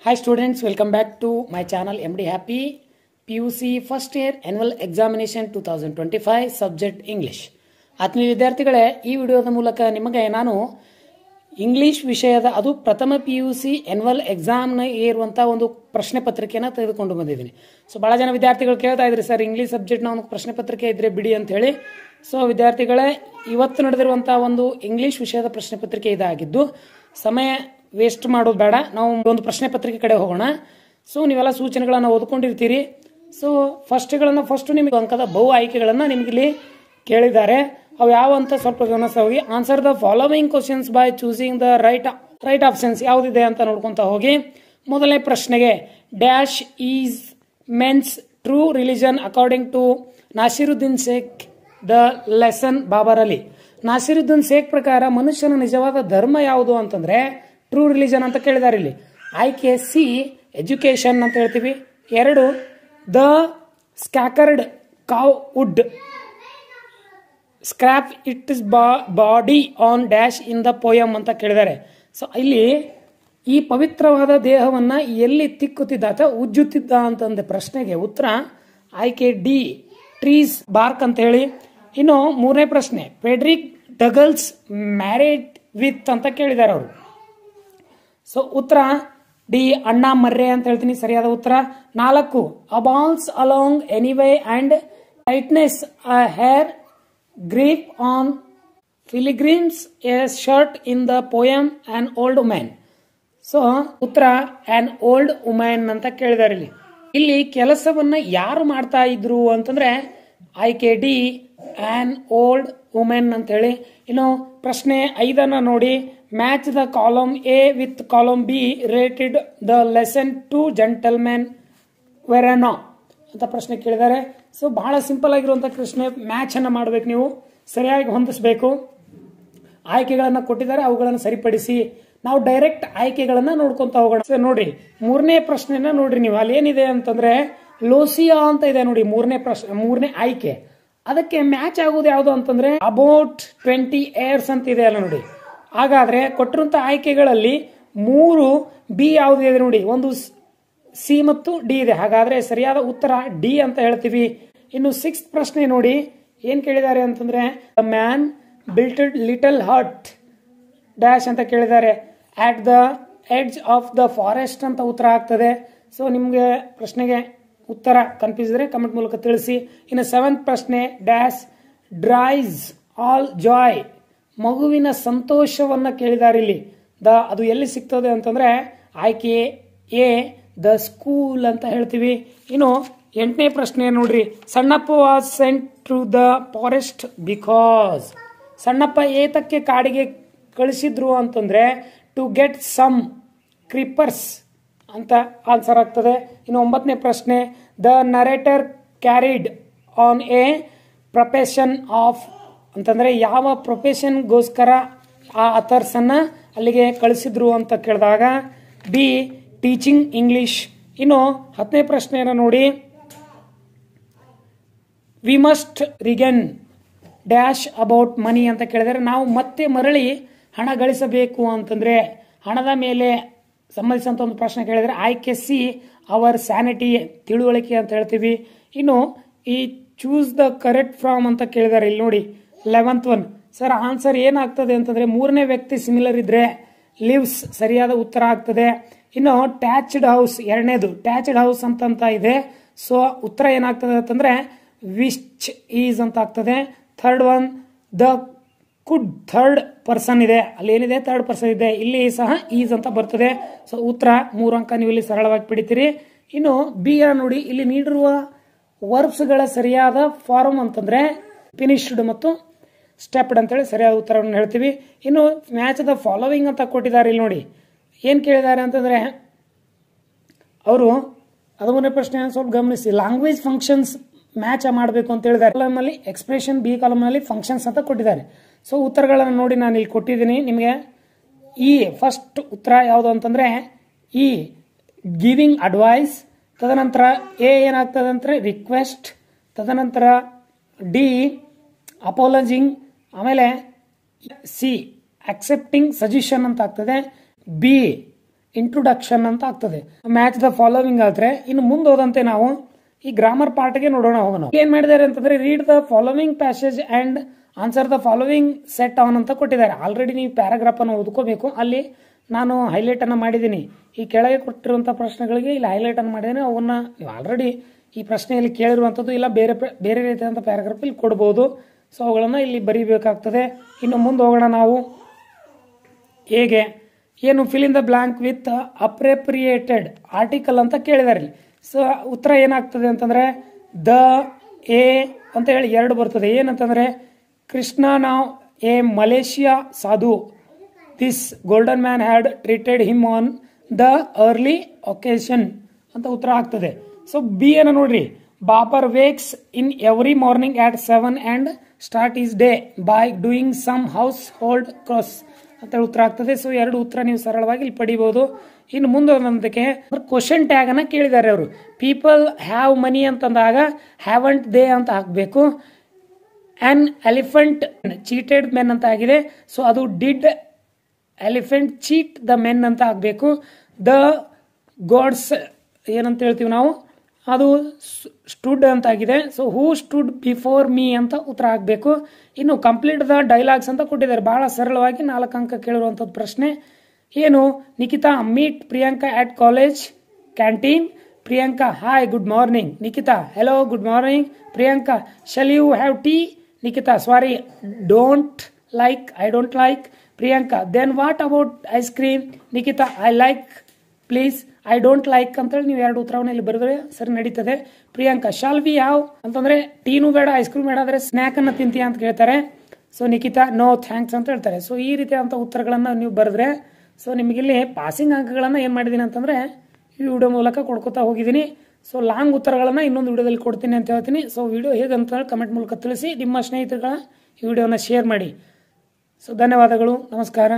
Hi students, welcome back to my channel MD Happy PUC first year annual examination 2025 subject English. ಆತ್ಮೀಯ ವಿದ್ಯಾರ್ಥಿಗಳೇ, ಈ ವಿಡಿಯೋದ ಮೂಲಕ ನಿಮಗೆ ನಾನು ಇಂಗ್ಲಿಷ್ ವಿಷಯದ ಅದು ಪ್ರಥಮ PUC ಆನ್ಯುವಲ್ ಎಕ್ಸಾಮ್ನ ಇರುವಂತಹ ಒಂದು ಪ್ರಶ್ನೆ ಪತ್ರಿಕೆಯನ್ನು ತೆಗೆದುಕೊಂಡು ಬಂದಿದ್ದೀನಿ. ಸೊ ಬಹಳ ಜನ ವಿದ್ಯಾರ್ಥಿಗಳು ಕೇಳ್ತಾ ಇದ್ರಿ ಸರ್ ಇಂಗ್ಲಿಷ್ ಸಬ್ಜೆಕ್ಟ್ನ ಒಂದು ಪ್ರಶ್ನೆ ಪತ್ರಿಕೆ ಇದ್ರೆ ಬಿಡಿ ಅಂತ ಹೇಳಿ. ಸೊ ವಿದ್ಯಾರ್ಥಿಗಳೇ, ಇವತ್ತು ನಡೆದಿರುವಂತಹ ಒಂದು ಇಂಗ್ಲಿಷ್ ವಿಷಯದ ಪ್ರಶ್ನೆ ಪತ್ರಿಕೆ ಇದಾಗಿದ್ದು ಸಮಯ ವೇಸ್ಟ್ ಮಾಡೋದು ಬೇಡ, ನಾವು ಒಂದು ಪ್ರಶ್ನೆ ಪತ್ರಿಕೆ ಕಡೆ ಹೋಗೋಣ. ಸೊ ನೀವೆಲ್ಲ ಸೂಚನೆಗಳನ್ನು ಓದ್ಕೊಂಡಿರ್ತೀರಿ. ಸೊ ಫಸ್ಟ್ ನಿಮಗೆ ಅಂಕದ ಬಹು ಆಯ್ಕೆಗಳನ್ನು ನಿಮಗೆ ಇಲ್ಲಿ ಕೇಳಿದ್ದಾರೆ. ಅವು ಯಾವ ಅಂತ ಸ್ವಲ್ಪ ಗಮನಿಸ್ತಾ ಹೋಗಿ. Answer the following questions by choosing the right options ಯಾವುದಿದೆ ಅಂತ ನೋಡ್ಕೊಂತ ಹೋಗಿ. ಮೊದಲನೇ ಪ್ರಶ್ನೆಗೆ dash is men's true religion according to Nasiruddin Sheikh the lesson Babar Ali. Nasiruddin Sheikh ಪ್ರಕಾರ ಮನುಷ್ಯನ ನಿಜವಾದ ಧರ್ಮ ಯಾವುದು ಅಂತಂದ್ರೆ ಟ್ರೂ ರಿಲಿಜನ್ ಅಂತ ಕೇಳಿದಾರೆ. ಇಲ್ಲಿ ಆಯ್ಕೆ ಸಿ ಎಜುಕೇಶನ್ ಅಂತ ಹೇಳ್ತೀವಿ. 2 the scared cow would scrap it is body on dash in the poem ಅಂತ ಕೇಳಿದ್ದಾರೆ. ಸೊ ಇಲ್ಲಿ ಈ ಪವಿತ್ರವಾದ ದೇಹವನ್ನ ಎಲ್ಲಿ ತಿಕ್ಕುತ್ತಿದ್ದ ಉಜ್ಜುತ್ತಿದ್ದ ಅಂತಂದ ಪ್ರಶ್ನೆಗೆ ಉತ್ತರ ಆಯ್ಕೆ ಡಿ ಟ್ರೀಸ್ ಬಾರ್ಕ್ ಅಂತ ಹೇಳಿ. ಇನ್ನು ಮೂರನೇ ಪ್ರಶ್ನೆ ಫ್ರೆಡ್ರಿಕ್ ಡಗಲ್ಸ್ ಮ್ಯಾರೇಡ್ ವಿತ್ ಅಂತ ಕೇಳಿದ್ದಾರೆ ಅವರು. ಸೊ ಉತ್ತರ ಡಿ ಅಣ್ಣ ಮರ್ರೆ ಅಂತ ಹೇಳ್ತೀನಿ, ಸರಿಯಾದ ಉತ್ತರ. 4 ಅಬಾಲ್ಸ್ along anyway and tightness a hair grip on pilgrims a shirt in the poem on old women. So ಉತ್ತರ ಆನ್ ಓಲ್ಡ್ ವುಮೆನ್ ಅಂತ ಕೇಳಿದಾರೆ. ಇಲ್ಲಿ ಕೆಲಸವನ್ನ ಯಾರು ಮಾಡ್ತಾ ಇದ್ರು ಅಂತಂದ್ರೆ ಆಯ್ಕೆ ಡಿ ಆನ್ ಓಲ್ಡ್ ವುಮೆನ್ ಅಂತ ಹೇಳಿ. ಇನ್ನು ಪ್ರಶ್ನೆ 5 ನೋಡಿ. Match the column A with column B rated the lesson to gentlemen Verona ಅಂತ ಪ್ರಶ್ನೆ ಕೇಳಿದ್ದಾರೆ. ಸೊ ಬಹಳ ಸಿಂಪಲ್ ಆಗಿರುವಂತಹ ಪ್ರಶ್ನೆ. ಮ್ಯಾಚ್ ಅನ್ನ ಮಾಡಬೇಕು, ನೀವು ಸರಿಯಾಗಿ ಹೊಂದಿಸಬೇಕು. ಆಯ್ಕೆಗಳನ್ನ ಕೊಟ್ಟಿದ್ದಾರೆ, ಅವುಗಳನ್ನು ಸರಿಪಡಿಸಿ ನಾವು ಡೈರೆಕ್ಟ್ ಆಯ್ಕೆಗಳನ್ನ ನೋಡ್ಕೊಂತ ಹೋಗೋಣ. ನೋಡಿ ಮೂರನೇ ಪ್ರಶ್ನೆನ ನೋಡ್ರಿ ನೀವು. ಅಲ್ಲಿ ಏನಿದೆ ಅಂತಂದ್ರೆ ಲೋಸಿಯಾ ಅಂತ ಇದೆ ನೋಡಿ ಮೂರನೇ ಆಯ್ಕೆ. ಅದಕ್ಕೆ ಮ್ಯಾಚ್ ಆಗೋದು ಯಾವುದು ಅಂತಂದ್ರೆ ಅಬೌಟ್ 20 ಏರ್ಸ್ ಅಂತ ಇದೆ ಅಲ್ಲ ನೋಡಿ. ಹಾಗಾದ್ರೆ ಕೊಟ್ಟಿರುವಂತ ಆಯ್ಕೆಗಳಲ್ಲಿ 3 ಬಿ ಯಾವ್ದು ಇದೆ ನೋಡಿ, ಒಂದು ಸಿ ಮತ್ತು ಡಿ ಇದೆ. ಹಾಗಾದ್ರೆ ಸರಿಯಾದ ಉತ್ತರ ಡಿ ಅಂತ ಹೇಳ್ತೀವಿ. ಇನ್ನು 6th ಪ್ರಶ್ನೆ ನೋಡಿ, ಏನ್ ಕೇಳಿದ್ದಾರೆ ಅಂತಂದ್ರೆ the man builted little hut dash ಅಂತ ಕೇಳಿದ್ದಾರೆ. At the edge of the forest ಅಂತ ಉತ್ತರ ಆಗ್ತದೆ. ಸೊ ನಿಮ್ಗೆ ಪ್ರಶ್ನೆಗೆ ಉತ್ತರ ಕನ್ಫ್ಯೂಸ್ ಇದ್ರೆ ಕಮೆಂಟ್ ಮೂಲಕ ತಿಳಿಸಿ. ಇನ್ನು 7th ಪ್ರಶ್ನೆ ಡ್ಯಾಶ್ ಡ್ರೈಸ್ ಆಲ್ ಜಾಯ್ ಮಗುವಿನ ಸಂತೋಷವನ್ನ ಕೇಳಿದ್ದಾರೆ. ಇಲ್ಲಿ ಅದು ಎಲ್ಲಿ ಸಿಗ್ತದೆ ಅಂತಂದ್ರೆ ಆಯ್ಕೆ ಎ ದ ಸ್ಕೂಲ್ ಅಂತ ಹೇಳ್ತೀವಿ. ಇನ್ನು 8ನೇ ಪ್ರಶ್ನೆ ನೋಡ್ರಿ. Sannappa was sent to the forest because Sannappa ಏತಕ್ಕೆ ಕಾಡಿಗೆ ಕಳಿಸಿದ್ರು ಅಂತಂದ್ರೆ ಟು ಗೆಟ್ ಸಮ್ ಕ್ರೀಪರ್ಸ್ ಅಂತ ಆನ್ಸರ್ ಆಗ್ತದೆ. ಇನ್ನು 9ನೇ ಪ್ರಶ್ನೆ the narrator carried on a profession of ಅಂತಂದ್ರೆ ಯಾವ ಪ್ರೊಫೆಷನ್ಗೋಸ್ಕರ ಆ ಅಥರ್ಸ್ ಅನ್ನ ಅಲ್ಲಿಗೆ ಕಳಿಸಿದ್ರು ಅಂತ ಕೇಳಿದಾಗ ಬಿ ಟೀಚಿಂಗ್ ಇಂಗ್ಲಿಷ್. ಇನ್ನು 10ನೇ ಪ್ರಶ್ನೆಯನ್ನು ನೋಡಿ. We must regain dash about money ಅಂತ ಕೇಳಿದರೆ ನಾವು ಮತ್ತೆ ಮರಳಿ ಹಣ ಗಳಿಸಬೇಕು ಅಂತಂದ್ರೆ ಹಣದ ಮೇಲೆ ಸಂಬಂಧಿಸಿದಂತ ಒಂದು ಪ್ರಶ್ನೆ ಕೇಳಿದರೆ ಆಯ್ಕೆ ಸಿ ಅವರ್ ಸ್ಯಾನಿಟಿ ತಿಳುವಳಿಕೆ ಅಂತ ಹೇಳ್ತೀವಿ. ಇನ್ನು ಈ ಚೂಸ್ ದ ಕರೆಕ್ಟ್ ಫ್ರಾಮ್ ಅಂತ ಕೇಳಿದಾರೆ. ಇಲ್ಲಿ ನೋಡಿ 11th ಒನ್. ಸರ್ ಆನ್ಸರ್ ಏನಾಗ್ತದೆ ಅಂತಂದ್ರೆ 3ನೇ ವ್ಯಕ್ತಿ ಸಿಮಿಲರ್ ಇದ್ರೆ ಲಿವ್ಸ್ ಸರಿಯಾದ ಉತ್ತರ ಆಗ್ತದೆ. ಇನ್ನು ಟ್ಯಾಚ್ಡ್ ಹೌಸ್ 2ನೇದು ಟ್ಯಾಚ್ಡ್ ಹೌಸ್ ಅಂತ ಇದೆ. ಸೊ ಉತ್ತರ ಏನಾಗ್ತದೆ ಅಂತಂದ್ರೆ ವಿಚ್ ಈಸ್ ಅಂತ ಆಗ್ತದೆ. 3rd one the could third person ಇದೆ, ಅಲ್ಲಿ ಏನಿದೆ ಥರ್ಡ್ ಪರ್ಸನ್ ಇದೆ, ಇಲ್ಲಿ ಸಹ ಈಸ್ ಅಂತ ಬರ್ತದೆ. ಸೊ ಉತ್ತರ 3 ಅಂಕ ನೀವು ಇಲ್ಲಿ ಸರಳವಾಗಿ ಪಡಿತೀರಿ. ಇನ್ನು ಬಿ ನೋಡಿ, ಇಲ್ಲಿ ನೀಡಿರುವ ವರ್ಬ್ಸ್ ಗಳ ಸರಿಯಾದ ಫಾರ್ಮ್ ಅಂತಂದ್ರೆ ಫಿನಿಶ್ಡ್ ಮತ್ತು ಸ್ಟೆಪ್ಡ್ ಅಂತೇಳಿ ಸರಿಯಾದ ಉತ್ತರವನ್ನು ಹೇಳ್ತೀವಿ. ಇನ್ನು ಮ್ಯಾಚ್ ದ ಫಾಲೋವಿಂಗ್ ಅಂತ ಕೊಟ್ಟಿದ್ದಾರೆ. ಇಲ್ಲಿ ನೋಡಿ ಏನ್ ಕೇಳಿದ್ದಾರೆ ಅಂತಂದ್ರೆ ಅವರು 13ನೇ ಪ್ರಶ್ನೆ ಸ್ವಲ್ಪ ಗಮನಿಸಿ. ಲ್ಯಾಂಗ್ವೇಜ್ ಫಂಕ್ಷನ್ಸ್ ಮ್ಯಾಚ್ ಮಾಡಬೇಕು ಅಂತ ಹೇಳಿದ್ದಾರೆ. ಕಾಲಮ್ನಲ್ಲಿ ಎಕ್ಸ್ಪ್ರೆಷನ್, ಬಿ ಕಾಲಮ್ನಲ್ಲಿ ಫಂಕ್ಷನ್ಸ್ ಅಂತ ಕೊಟ್ಟಿದ್ದಾರೆ. ಸೊ ಉತ್ತರಗಳನ್ನು ನೋಡಿ ನಾನು ಇಲ್ಲಿ ಕೊಟ್ಟಿದ್ದೀನಿ ನಿಮಗೆ. ಈ ಫಸ್ಟ್ ಉತ್ತರ ಯಾವುದು ಅಂತಂದ್ರೆ ಈ ಗಿವಿಂಗ್ ಅಡ್ವೈಸ್, ತದನಂತರ ಎ ಏನಾಗ್ತದೆ ಅಂದ್ರೆ ರಿಕ್ವೆಸ್ಟ್, ತದನಂತರ ಡಿ ಅಪೋಲಜಿಂಗ್, ಆಮೇಲೆ ಸಿ ಅಕ್ಸೆಪ್ಟಿಂಗ್ ಸಜೆಷನ್ ಅಂತ ಆಗ್ತದೆ, ಬಿ ಇಂಟ್ರೊಡಕ್ಷನ್ ಅಂತ ಆಗ್ತದೆ. ಮ್ಯಾಚ್ ದ ಫಾಲೋವಿಂಗ್ ಆದ್ರೆ ಇನ್ನು ಮುಂದೆ ಹೋದಂತೆ ನಾವು ಈ ಗ್ರಾಮರ್ ಪಾರ್ಟ್ಗೆ ನೋಡೋಣ ಹೋಗೋಣ. ಏನ್ ಮಾಡಿದ್ದಾರೆ ಅಂತಂದ್ರೆ read the following passage and answer the following set on ಅಂತ ಕೊಟ್ಟಿದ್ದಾರೆ. ಆಲ್ರೆಡಿ ನೀವು ಪ್ಯಾರಾಗ್ರಾಫ್ ಅನ್ನು ಓದ್ಕೋಬೇಕು. ಅಲ್ಲಿ ನಾನು ಹೈಲೈಟ್ ಅನ್ನ ಮಾಡಿದ್ದೀನಿ. ಈ ಕೆಳಗೆ ಕೊಟ್ಟಿರುವಂತಹ ಪ್ರಶ್ನೆಗಳಿಗೆ ಇಲ್ಲಿ ಹೈಲೈಟ್ ಅನ್ನು ಮಾಡಿದ್ದೀನಿ. ಅವನ್ನ ನೀವು ಆಲ್ರೆಡಿ ಈ ಪ್ರಶ್ನೆಯಲ್ಲಿ ಕೇಳಿರುವಂತದ್ದು ಇಲ್ಲ ಬೇರೆ ಬೇರೆ ರೀತಿಯಾದಂತಹ ಪ್ಯಾರಾಗ್ರಾಫ್ ಇಲ್ಲಿ ಕೊಡಬಹುದು. ಸೊ ಅವುಗಳನ್ನ ಇಲ್ಲಿ ಬರೀಬೇಕಾಗ್ತದೆ. ಇನ್ನು ಮುಂದೆ ಹೋಗೋಣ ನಾವು ಹೇಗೆ ಏನು fill in the blank with appropriated article ಅಂತ ಕೇಳಿದಾರೆ. ಸೊ ಉತ್ತರ ಏನಾಗ್ತದೆ ಅಂತಂದ್ರೆ ದ ಎ ಅಂತ ಹೇಳಿ ಎರಡು ಬರ್ತದೆ. ಏನಂತಂದ್ರೆ Krishna now a Malaysia sadhu this golden man had treated him on the early occasion ಅಂತ ಉತ್ತರ ಆಗ್ತದೆ. ಸೊ ಬಿ ಅನ್ನ ನೋಡ್ರಿ, Babar wakes in every morning at 7 and start his day by doing some household chores ಅಂತ ಉತ್ತರ ಆಗ್ತದೆ. ಸೊ ಎರಡು ಉತ್ತರ ನೀವು ಸರಳವಾಗಿ ಇಲ್ಲಿ ಪಡಿಬಹುದು. ಇನ್ನು ಮುಂದಕ್ಕೆ ಕ್ವಶನ್ ಟ್ಯಾಗ್ ಅನ್ನ ಕೇಳಿದ್ದಾರೆ ಅವರು. ಪೀಪಲ್ ಹ್ಯಾವ್ ಮನಿ ಅಂತಂದಾಗ ಹ್ಯಾವಂಟ್ ದೇ ಅಂತ ಹಾಕಬೇಕು. ಆನ್ ಎಲಿಫೆಂಟ್ ಚೀಟೆಡ್ ಮೆನ್ ಅಂತ ಆಗಿದೆ. ಸೊ ಅದು did elephant cheat the men ಅಂತ ಆಗ್ಬೇಕು. ದ ಗಾಡ್ಸ್ ಏನಂತ ಹೇಳ್ತೀವಿ ನಾವು, ಅದು ಸ್ಟುಡ್ ಅಂತ ಆಗಿದೆ. So who stood before me ಅಂತ ಉತ್ತರ ಆಗ್ಬೇಕು. ಇನ್ನು ಕಂಪ್ಲೀಟ್ ದ ಡೈಲಾಗ್ಸ್ ಅಂತ ಕೊಟ್ಟಿದ್ದಾರೆ. ಬಹಳ ಸರಳವಾಗಿ 4 ಅಂಕ ಕೇಳಿರುವಂತದ್ದು ಪ್ರಶ್ನೆ. ಏನು Nikita meet Priyanka at college canteen. Priyanka hi good morning. Nikita hello good morning. Priyanka shall you have tea. Nikita sorry don't like I don't like. Priyanka then what about ice cream. Nikita I like please I don't like ಅಂತೇಳಿ ನೀವು ಎರಡು ಉತ್ತರವನ್ನು ಇಲ್ಲಿ ಬರೆದ್ರೆ ಸರಿ ನಡೀತದೆ. Priyanka shall we ಯಾವ ಅಂತಂದ್ರೆ ಟೀನು ಬೇಡ ಐಸ್ ಕ್ರೀಮ್ ಬೇಡ ಅಂದ್ರೆ ಸ್ನಾಕ್ ಅನ್ನ ತಿಂತೀಯ ಅಂತ ಕೇಳ್ತಾರೆ. ಸೊ ನಿಖಿತಾ ನೋ ಥ್ಯಾಂಕ್ಸ್ ಅಂತ ಹೇಳ್ತಾರೆ. ಸೊ ಈ ರೀತಿಯಾದಂತ ಉತ್ತರಗಳನ್ನ ನೀವು ಬರೆದ್ರೆ ಸೊ ನಿಮಗೆ ಇಲ್ಲಿ ಪಾಸಿಂಗ್ ಅಂಕಗಳನ್ನ ಏನ್ ಮಾಡಿದೀನಿ ಅಂತಂದ್ರೆ ಈ ವಿಡಿಯೋ ಮೂಲಕ ಕೊಡ್ಕೋತಾ ಹೋಗಿದ್ದೀನಿ. ಸೊ ಲಾಂಗ್ ಉತ್ತರಗಳನ್ನ ಇನ್ನೊಂದು ವಿಡಿಯೋದಲ್ಲಿ ಕೊಡ್ತೀನಿ ಅಂತ ಹೇಳ್ತೀನಿ. ಸೊ ವಿಡಿಯೋ ಹೇಗಂತ ಕಮೆಂಟ್ ಮೂಲಕ ತಿಳಿಸಿ. ನಿಮ್ಮ ಸ್ನೇಹಿತರುಗಳ ಈ ವಿಡಿಯೋನ ಶೇರ್ ಮಾಡಿ. ಸೊ ಧನ್ಯವಾದಗಳು, ನಮಸ್ಕಾರ.